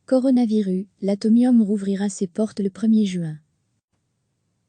Coronavirus, l'Atomium rouvrira ses portes le 1er juin.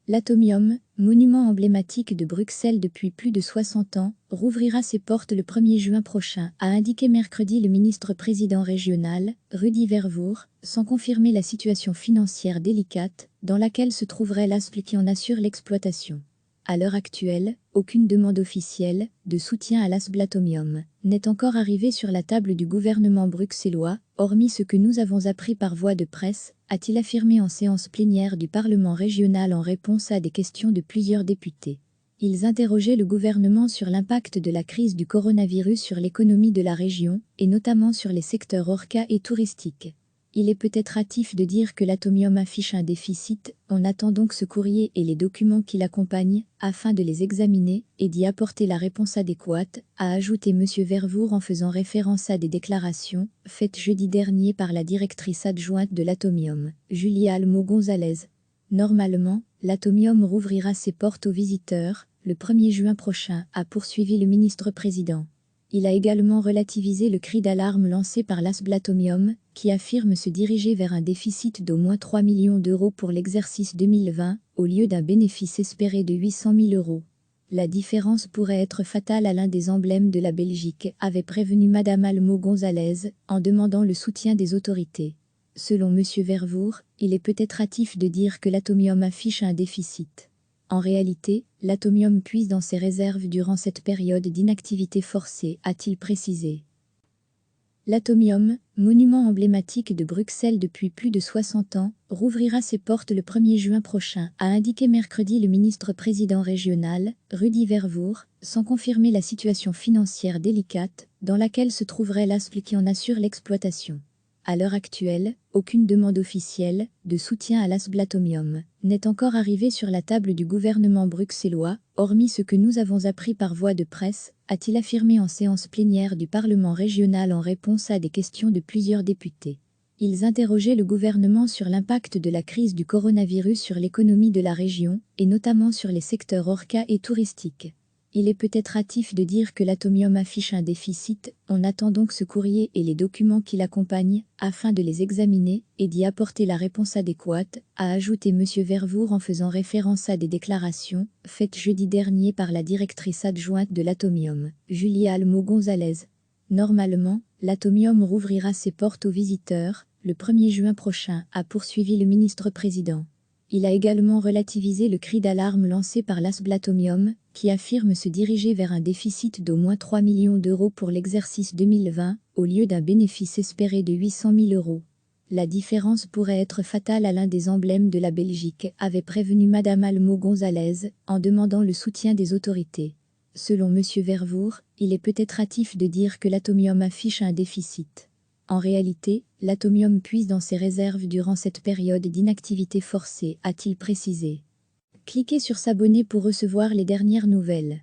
L'Atomium, monument emblématique de Bruxelles depuis plus de 60 ans, rouvrira ses portes le 1er juin prochain, a indiqué mercredi le ministre-président régional, Rudy Vervoort, sans confirmer la situation financière délicate dans laquelle se trouverait l'ASBL qui en assure l'exploitation. À l'heure actuelle, aucune demande officielle de soutien à l'ASBL Atomium n'est encore arrivée sur la table du gouvernement bruxellois, hormis ce que nous avons appris par voie de presse, a-t-il affirmé en séance plénière du Parlement régional en réponse à des questions de plusieurs députés. Ils interrogeaient le gouvernement sur l'impact de la crise du coronavirus sur l'économie de la région, et notamment sur les secteurs ORCA et touristiques. Il est peut-être hâtif de dire que l'Atomium affiche un déficit, on attend donc ce courrier et les documents qui l'accompagnent, afin de les examiner et d'y apporter la réponse adéquate, a ajouté M. Vervoort en faisant référence à des déclarations faites jeudi dernier par la directrice adjointe de l'Atomium, Julia Almo González. Normalement, l'Atomium rouvrira ses portes aux visiteurs le 1er juin prochain, a poursuivi le ministre-président. Il a également relativisé le cri d'alarme lancé par l'ASBL Atomium, qui affirme se diriger vers un déficit d'au moins 3 millions d'euros pour l'exercice 2020, au lieu d'un bénéfice espéré de 800 000 euros. La différence pourrait être fatale à l'un des emblèmes de la Belgique, avait prévenu Madame Almo González, en demandant le soutien des autorités. Selon M. Vervoort, il est peut-être hâtif de dire que l'Atomium affiche un déficit. En réalité, l'Atomium puise dans ses réserves durant cette période d'inactivité forcée, a-t-il précisé. L'Atomium, monument emblématique de Bruxelles depuis plus de 60 ans, rouvrira ses portes le 1er juin prochain, a indiqué mercredi le ministre-président régional, Rudy Vervoort, sans confirmer la situation financière délicate dans laquelle se trouverait l'ASBL qui en assure l'exploitation. À l'heure actuelle, aucune demande officielle de soutien à l'ASBL Atomium n'est encore arrivée sur la table du gouvernement bruxellois, hormis ce que nous avons appris par voie de presse, a-t-il affirmé en séance plénière du Parlement régional en réponse à des questions de plusieurs députés. Ils interrogeaient le gouvernement sur l'impact de la crise du coronavirus sur l'économie de la région, et notamment sur les secteurs ORCA et touristiques. Il est peut-être hâtif de dire que l'Atomium affiche un déficit, on attend donc ce courrier et les documents qui l'accompagnent, afin de les examiner et d'y apporter la réponse adéquate, a ajouté M. Vervoort en faisant référence à des déclarations faites jeudi dernier par la directrice adjointe de l'Atomium, Julia Almo González. Normalement, l'Atomium rouvrira ses portes aux visiteurs le 1er juin prochain, a poursuivi le ministre-président. Il a également relativisé le cri d'alarme lancé par l'ASBL Atomium, qui affirme se diriger vers un déficit d'au moins 3 millions d'euros pour l'exercice 2020, au lieu d'un bénéfice espéré de 800 000 euros. La différence pourrait être fatale à l'un des emblèmes de la Belgique, avait prévenu Madame Almo González, en demandant le soutien des autorités. Selon M. Vervoort, il est peut-être hâtif de dire que l'Atomium affiche un déficit. En réalité, l'Atomium puise dans ses réserves durant cette période d'inactivité forcée, a-t-il précisé. Cliquez sur s'abonner pour recevoir les dernières nouvelles.